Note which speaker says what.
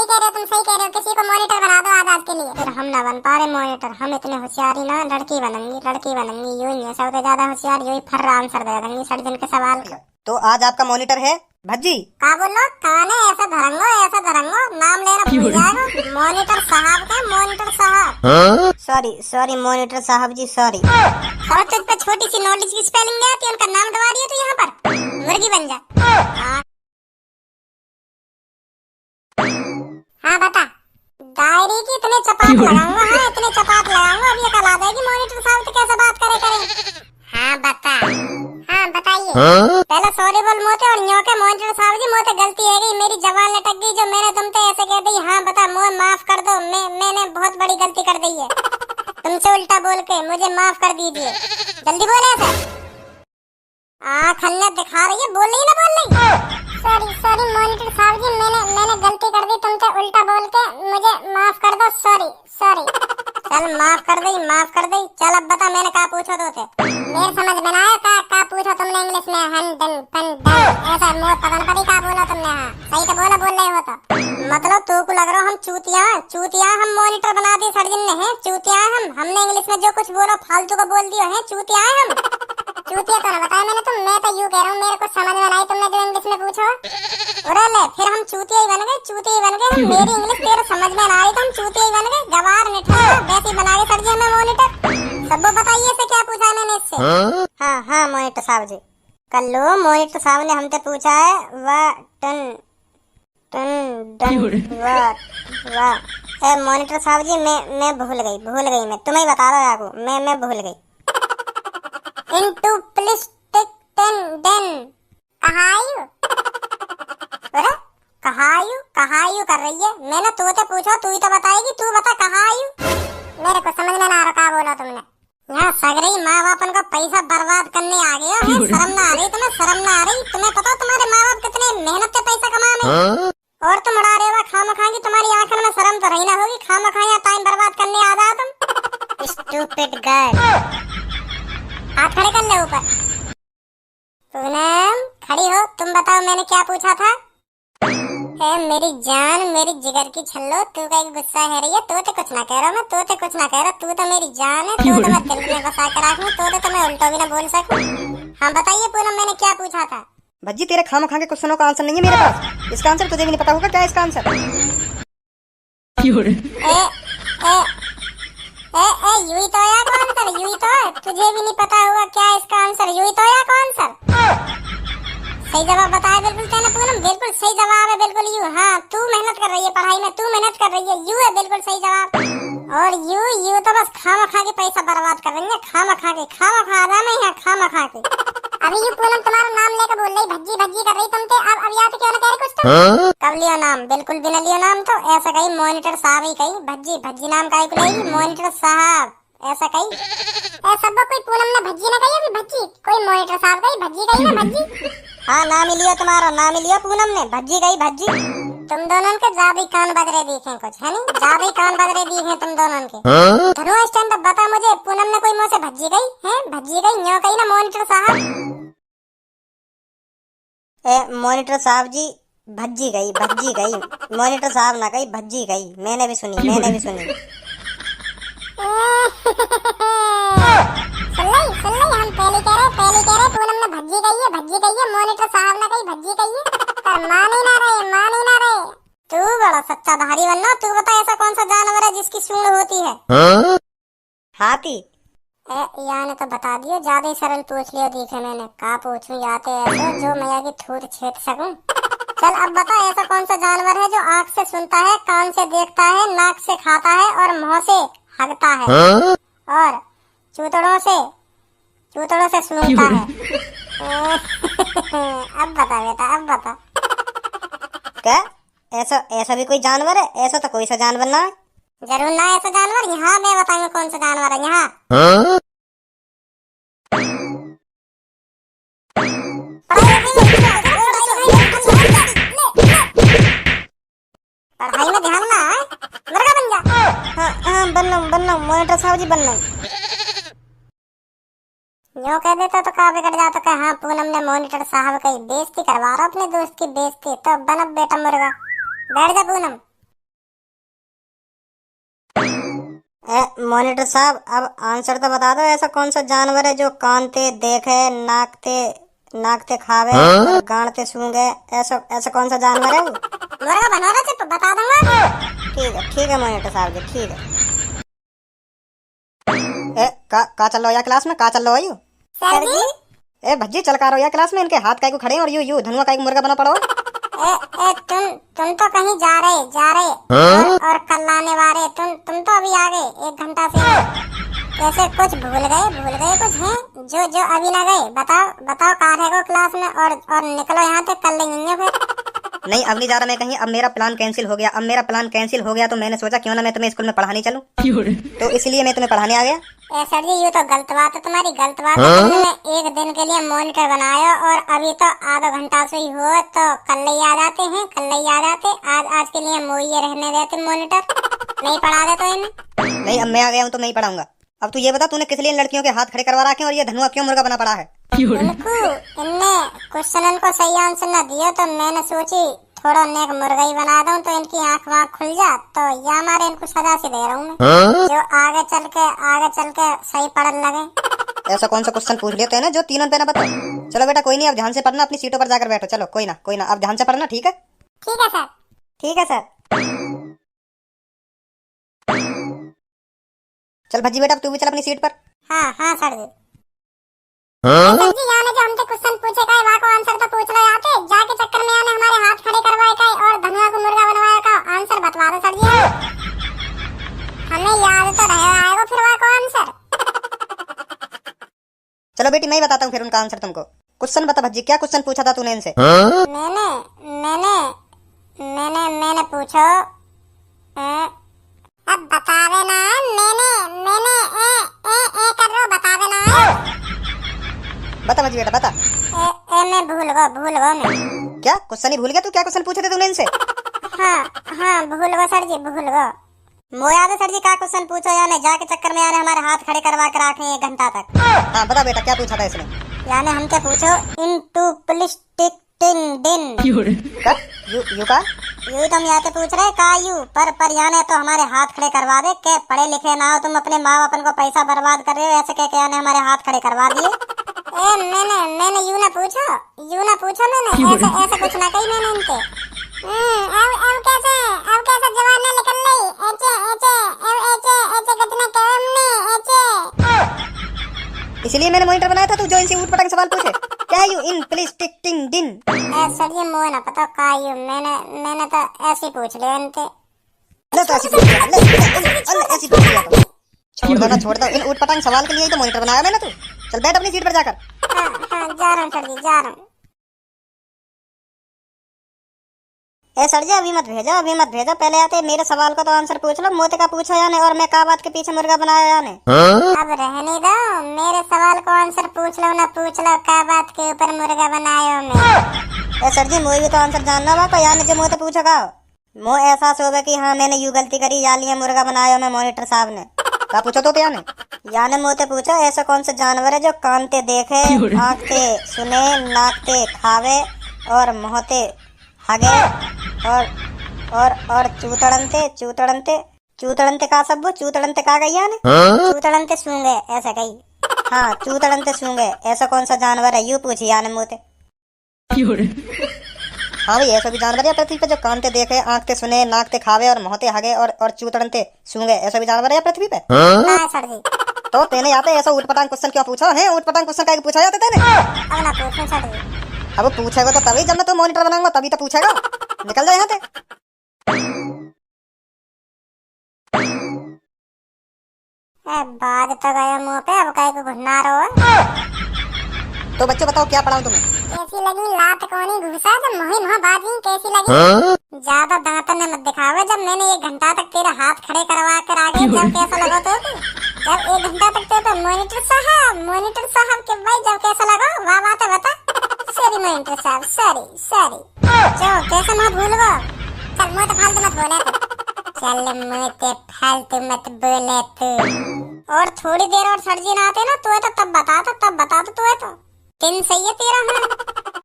Speaker 1: सही कह रहे हो तुम, सही कह रहे हो। किसी को मॉनिटर बना दो आज के लिए। फिर हम ना बन पा रहे मॉनिटर, हम इतने होशियारी ना, लड़की बनूंगी, लड़की बनूंगी। यूं ही है, सबसे ज्यादा होशियार यूं ही फर्रा आंसर दे देंगी सर्जन के सवाल का।
Speaker 2: तो आज आपका मॉनिटर है भज्जी।
Speaker 1: का बोलो काने, ऐसा धरंगो, ऐसा धरंगो, नाम लेना भूल जाएगा। मॉनिटर साहब का, मॉनिटर साहब।
Speaker 2: सॉरी मॉनिटर साहब जी, सॉरी।
Speaker 1: और तुझ पे छोटी सी नॉलेज की स्पेलिंग नहीं आती, उनका नाम दबा दिया तू यहाँ पर, मुर्गी बन जा। हाँ बता, डायरी की इतने चपाट लगाऊंगा, हाँ इतने चपाट लगाऊंगा, अब ये कल आ जाएगी मॉनिटर साहब से कैसे बात करे। हाँ बता, हाँ बताइए। पहले सॉरी बोल मोते, और न्यों के मॉनिटर साहब जी मोते गलती है गई, मेरी जबान लटक गई जो मैंने तुमसे ऐसे कह दी। हाँ बता, मुझे माफ कर दो, मैंने बहुत बड़ी गलती कर दी है, तुमसे उल्टा बोल के मुझे माफ कर दीजिए। जल्दी बोले ऐसे, खन्नत दिखा रही है, बोल रही ना, बोल रही। सॉरी मॉनिटर साहब जी, मैंने गलती कर दी, तुमसे उल्टा बोल के मुझे माफ कर दो। सॉरी। चल माफ कर दी। चल अब बता, मैंने कहा पूछो तो थे, मेरे समझ में आया का पूछो तुमने इंग्लिश में, हन डन पन डन ऐसा मोत पतन परी का बोला तुमने। हाँ सही तो बोल रहे हो। तो मतलब तू को लग रहा हम चूतिया हम मॉनिटर बना दिए सर्जन ने, है चूतिया हमने इंग्लिश में जो कुछ बोलो फालतू को बोल दिया है, चूतिया हम। चूतिया तो ना बताया मैंने, मैं तो यूं कह रहा हूँ, मेरे कुछ समझ में नहीं तुमने जो इंग्लिश में पूछो। ले फिर हम चूतिया ही बन गए, मेरी इंग्लिश तेरे समझ में ना आई तो हम चूतिया ही बन गए, गवार निठा वैसे बना के सर जी हमें मॉनिटर। सबको बताइए से क्या पूछा है मैंने इससे। हाँ मॉनिटर साहब जी, कल्लू मॉनिटर साहब ने हमसे पूछा है मॉनिटर साहब जी मैं भूल गई मैं तुम्हें बता रहा हूँ, मैं भूल गई। Into plastic den कहायु कर रही है। मैंने तोते पूछो, तू ही तो बताएगी, तू बता कहायु। मेरे को समझ में ना आ रहा क्या बोला तुमने। यहाँ सगरी माँ बापन का पैसा बर्बाद करने आ गया है, शर्म ना आ रही तुम्हें, शर्म ना आ रही तुम्हें। पता तुम्हारे माँ बाप कितने मेहनत से पैसा कमाने, और तुम उड़ा रहे हो खामखा की, तुम्हारी आंखों में शर्म तो रही ना होगी, खामखा यहाँ टाइम बर्बाद करने आ जाओ तुम। स्टूपिड गर्ल, हाथ खड़े कर ले ऊपर। पूनम खड़ी हो, तुम बताओ मैंने क्या पूछा था। मेरी जान, मेरी जिगर की छल्लो, तू का गुस्सा है रही है। तो कुछ ना कह रहा मैं, तो कुछ ना कह रहा, तू तो मेरी जान है, तो मैं दिल में बसा कर रखूं, तो मैं उल्टा भी ना बोल सकूं। हाँ बताइए पूनम, मैंने क्या पूछा था।
Speaker 2: भज्जी तेरे खामखा के क्वेश्चनों का आंसर नहीं है मेरे पास, इसका आंसर तुझे भी नहीं पता होगा। क्या है इसका आंसर?
Speaker 1: यूं तो या कौन सर, यूं तो तुझे भी नहीं पता होगा क्या इसका आंसर, यूं तो या कौन सर। सही जवाब बताया बिल्कुल तेने पूनम, बिल्कुल सही जवाब है, बिल्कुल यूं। हाँ तू मेहनत कर रही है पढ़ाई में, तू मेहनत कर रही है, यूं है बिल्कुल सही जवाब। और यूं तो बस खामखा के पैसा बर्बाद कर रही है, खामखा मैं यहाँ खामखा के। अभी यूं पूनम तुम्हारा नाम लेकर बोल रही, भज्जी कर रही तुम थे, अब याद क्यों ना कह रही कुछ तो। कब लियो नाम, बिल्कुल भी न लियो नाम, तो ऐसा कही मॉनिटर साहब ही कही, भज्जी नाम का ही मॉनिटर साहब ऐसा कही। सबको कोई पूनम ने भज्जी ना कही, अभी भज्जी कोई मॉनिटर साहब कही, भज्जी कही ना भज्जी। हाँ नाम लियो तुम्हारा, नाम लियो पूनम ने, भज्जी गई भज्जी। तुम दोनों के ज्यादा कान बदरे दिखे कुछ है नहीं, ज्यादा कान बदरे दिखे तुम दोनों के। धरो इस टाइम बता मुझे, पूनम ने कोई मुँह से भज्जी गई है, भज्जी गई न्यों कही ना मॉनिटर साहब।
Speaker 2: मॉनिटर साहब जी भज्जी गई मॉनिटर साहब ना कही, भज्जी गई, मैंने भी सुनी।
Speaker 1: सुन ली हम पहले कह रहे पूनम ने भज्जी गई है, मॉनिटर साहब ने कही भज्जी गई है, पर मान ही ना रहे। तू बड़ा सच्चा धारी बनना। तू बता ऐसा कौन सा जानवर है जिसकी सूंड होती है?
Speaker 2: हाथी।
Speaker 1: याने तो बता दियो, ज्यादा ही सरल पूछ लियो दिखे मैंने, का पूछूं याते ऐसे जो मैया की थूत छेद सकूं। चल अब बता ऐसा कौन सा जानवर है जो आँख से सुनता है, कान से देखता है, नाक से खाता है और मुंह से हगता है, और चूतड़ों से सूंघता है। अब बता बेटा, अब बता।
Speaker 2: क्या ऐसा भी कोई जानवर है? ऐसा तो कोई सा जानवर ना है।
Speaker 1: जरूर ना ऐसा जानवर। यहाँ मैं बताऊंगा कौन सा जानवर है। यहाँ पढ़ाई में ध्यान ना है, मुर्गा बन जा।
Speaker 2: हाँ बनना मॉनिटर साहब जी बनना।
Speaker 1: यूँ कह देता तो का बिगड़ जाता कि हाँ पूनम ने मॉनिटर साहब की बेइज्जती करवा रहा, अपने दोस्त की बेइज्जती। तो बन अब बेटा मुर्गा, बैठ जा पूनम।
Speaker 2: मॉनिटर साहब अब आंसर तो बता दो, ऐसा कौन सा जानवर है जो कानते देखे, नाकते खावे और गांडते सूंघे? ऐसा ऐसा कौन सा जानवर है वो?
Speaker 1: मुर्गा बना रहा थे तो बता दूंगा।
Speaker 2: ठीक है मॉनिटर साहब जी, ठीक है। का चल रहा हो या क्लास में, का चल रहा हो यू?
Speaker 1: सर जी
Speaker 2: भज्जी चल का रहो या क्लास में, इनके हाथ काहे को खड़े हैं और यू धनुआ काहे को मुर्गा बना पड़ो?
Speaker 1: तुम तो कहीं जा रहे और कल आने वाले, तुम तो अभी आ गए 1 घंटा से। कैसे कुछ भूल गए कुछ हैं जो अभी ना गए? बताओ कहाँ रह गए क्लास में, और निकलो यहाँ से, कल लेंगे फिर।
Speaker 2: नहीं अब नहीं जा रहा मैं कहीं, अब मेरा प्लान कैंसिल हो गया। तो मैंने सोचा क्यों ना मैं तुम्हें स्कूल में पढ़ाने चलूं, तो इसलिए मैं तुम्हें पढ़ाने आ गया।
Speaker 1: सर जी ये तो गलत बात है, तुम्हारी गलत बात है। तुमने 1 दिन के लिए मॉनिटर बनाया और अभी तो आधा घंटा से ही हो, तो कल ही आ जाते। आज के लिए मोइये रहने देते मॉनिटर, नहीं पढ़ा दे तो इन्हें।
Speaker 2: नहीं अब मैं आ गया हूँ तो मैं ही पढ़ाऊंगा। अब तू ये बता, तूने किस लिए इन लड़कियों के हाथ खड़े करवा रखे और ये धनुआ क्यों मुर्गा बना पड़ा है?
Speaker 1: इनने क्वेश्चन को सही आंसर न दिया तो मैंने सोची थोड़ा नेक मुर्गा ही बना दूं तो इनकी आंख वाँख खुल जा, तो ये हमारे इनको सजा से दे रहा हूँ मैं, जो आगे चल के सही पढ़ने लगे।
Speaker 2: ऐसा कौन सा क्वेश्चन पूछ लिया तूने जो तीनों पे ना बता? चलो बेटा कोई नहीं, अब ध्यान से पढ़ना, अपनी सीटों पर जाकर बैठो। चलो कोई ना अब ध्यान से पढ़ना, ठीक है?
Speaker 1: ठीक है सर।
Speaker 2: चल भज्जी बेटा अब तू भी चल अपनी सीट पर।
Speaker 1: हाँ सर जी। सर जी यहाँ जो हमसे क्वेश्चन पूछे का वहाँ को आंसर तो पूछ रहे आते, जाके चक्कर में आने हमारे हाथ खड़े करवाए का और धनुआ को मुर्गा बनवाया का आंसर बतवा दो सर जी। हमें याद तो रह आएगा फिर वहाँ को आंसर।
Speaker 2: चलो बेटी मैं ही बताता हूँ फिर उनका आंसर तुमको। क्वेश्चन बता भज्जी, क्या क्वेश्चन पूछा था तूने इनसे?
Speaker 1: मैंने पूछो, अब बतावे ना, मैंने ए कर रहा, बतावे ना।
Speaker 2: बता भज्जी बेटा बता।
Speaker 1: मैं भूल गो मैं।
Speaker 2: क्या क्वेश्चन ही भूल गया तू? क्या क्वेश्चन पूछे थे तूने इनसे?
Speaker 1: हाँ भूल गो सर जी, भूल गो।
Speaker 2: मो याद है सर जी, क्या क्वेश्चन पूछो यानी जाके चक्कर में यानी हमारे हाथ खड़े करवा कर रखे 1 घंटा तक। हाँ बता बेटा क्या पूछा था इसने?
Speaker 1: यानी हमसे पूछो इनटू प्लिस्टिक टिंग दिन।
Speaker 2: यू का
Speaker 1: यू तुम यहाँ पूछ रहे का यू पर यानी तो हमारे हाथ खड़े करवा दे के पढ़े लिखे ना हो तुम, अपने माँ बाप को पैसा बर्बाद कर रहे हो ऐसे कह के यानी हमारे हाथ खड़े करवा दिए। मैंने यू ना पूछो मैंने ऐसे कुछ ना कही मैंने इनके। अब कैसे जवान ना निकल रही एचे कितना काम ने एचे।
Speaker 2: इसलिए मैंने मॉनिटर बनाया था तू जो इनसे ऊट-पटांग सवाल पूछे। क्या यू इन प्लिस्टिक टिंग दिन?
Speaker 1: सर जी मुझे ना पता का यू, मैंने तो ऐसे पूछ लिया इनसे।
Speaker 2: ले तो ऐसे पूछ लिया तो। छोड़ दो इन ऊट-पटांग सवाल के लिए ही तो मॉनिटर बनाया मैंने। तू चल बैठ अपनी सीट पर जाकर।
Speaker 1: हाँ जा रहा हूँ सर जी, जा रहा हूँ।
Speaker 2: सर जी अभी मत भेजो, पहले आते मेरे सवाल का तो आंसर पूछ लो। मोते का पूछो यानी और मैं का बात के पीछे मुर्गा बनाया यानी।
Speaker 1: अब रहने दो, मेरे सवाल को आंसर पूछ लो ना पूछ लो, का बात के ऊपर मुर्गा बनाया मैं।
Speaker 2: सर जी मुझे भी तो आंसर जानना होगा यानी जो मोते पूछो का मो एहसास होगा कि हाँ मैंने यू गलती करी यानी मुर्गा बनाया मैं मॉनिटर साहब ने। का पूछो तो यानी मोते पूछो ऐसा कौन सा जानवर है जो कानते देखे, आँखते सुने, नाकते खावे और मुँहते हगे और चूतड़नते का सब चूतड़नते का गई यानी
Speaker 1: चूतड़नते सूंघे ऐसा कही।
Speaker 2: हाँ चूतड़नते सूंघे ऐसा कौन सा जानवर है यू पूछी यानी मोते। हाँ भाई ऐसा भी जानवर है पृथ्वी पे जो कानते देखे, आँखते सुने, नाकते खावे और मुँहते हगे और चूतड़नते सूंघे, ऐसा भी जानवर है पृथ्वी पे?
Speaker 1: हाँ सर जी।
Speaker 2: तो तेने यहाँ पे ऐसा ऊटपटांग क्वेश्चन क्यों पूछा है? ऊटपटांग क्वेश्चन का पूछा जाता तेने?
Speaker 1: अब ना पूछो सर जी।
Speaker 2: अब पूछेगा तो तभी, जब मैं तो मॉनिटर बनाऊंगा तभी तो पूछेगा। निकल जाए यहाँ से।
Speaker 1: बाज तो गया मुंह पे, अब कहीं को घुसना रहो।
Speaker 2: तो बच्चों बताओ क्या पढ़ाऊं तुम्हें?
Speaker 1: कैसी लगी लात कोनी घुसा जब मुहिम हो बाजी कैसी लगी? ज्यादा दांतन ने मत दिखावे। जब मैंने 1 घंटा तक तेरे हाथ खड़े करवा कर आगे जब कैसा लगा तो जब 1 घंटा तक तो मॉनिटर साहब के भाई जब कैसा लगा वाह बात बता। सॉरी मॉनिटर साहब, सॉरी जो कैसा मत भूल गो। चल मुझे तो फालतू मत बोले तू। और थोड़ी देर और सर जी ना आते ना तो तब बता तो तू है तो दिन सही है तेरा।